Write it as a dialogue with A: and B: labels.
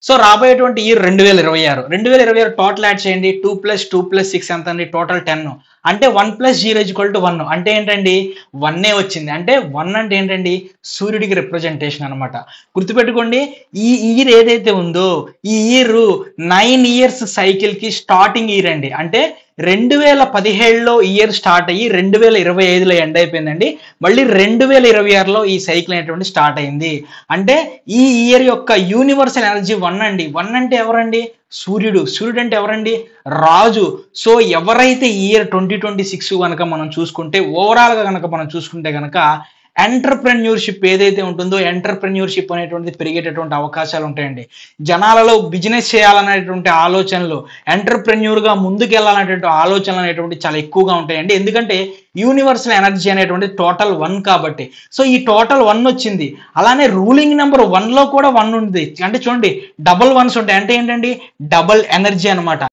A: So రాబోయేటువంటి year 2026. 2026 total add చేయండి. 2+2+6 ఎంత అండి? టోటల్ 10. అంటే 1+0 = 1. అంటే ఏంటండి? 1 వచ్చింది. అంటే 1 అంటే ఏంటండి? సూర్యుడికి రిప్రజెంటేషన్ అనమాట. గుర్తుపెట్టుకోండి, ఈ ఇయర్ ఏదైతే ఉందో ఈ ఇయర్ 9 ఇయర్స్ సైకిల్ కి స్టార్టింగ్ ఇయర్ అండి. అంటే 2017లో ఇయర్ స్టార్ట్ అయ్యి 2025లో ఎండ్ అయిపోయిందండి. మళ్ళీ 2026లో ఈ సైకిల్ అనేటువంటి స్టార్ట్ అయింది. అంటే ఈ ఇయర్ యొక్క యూనివర్సల్ ఎనర్జీ 1 అండి. 1 అంటే ఎవరండి? సూర్యుడు. సూర్యుడు అంటే ఎవరండి? రాజు. సో ఎవరైతే ఇయర్ 2026 కనుక మనం చూసుకుంటే, ఓవరాల్ గా కనుక మనం చూసుకుంటే కనుక ఎంటర్‌ప్రెన్యూర్‌షిప్ ఏదైతే ఉంటుందో ఎంటర్‌ప్రెన్యూర్‌షిప్ అనేటువంటిది పెరిగేటటువంటి అవకాశాలు ఉంటాయండి. జనాలలో బిజినెస్ చేయాలనేటువంటి ఆలోచనలు, ఎంటర్‌ప్రెన్యూర్‌గా ముందుకెళ్ళాలనేటువంటి ఆలోచనలు అనేటువంటివి చాలా ఎక్కువగా ఉంటాయండి. ఎందుకంటే యూనివర్సల్ ఎనర్జీ అనేటువంటిది టోటల్ 1 కాబట్టి. సో ఈ టోటల్ 1 వచ్చింది. అలానే రూలింగ్ నెంబర్ 1లో కూడా 1 ఉంది. అంటే చూడండి, డబుల్ వన్స్ ఉంటాయి. అంటే ఏంటండి? డబుల్ ఎనర్జీ అనమాట.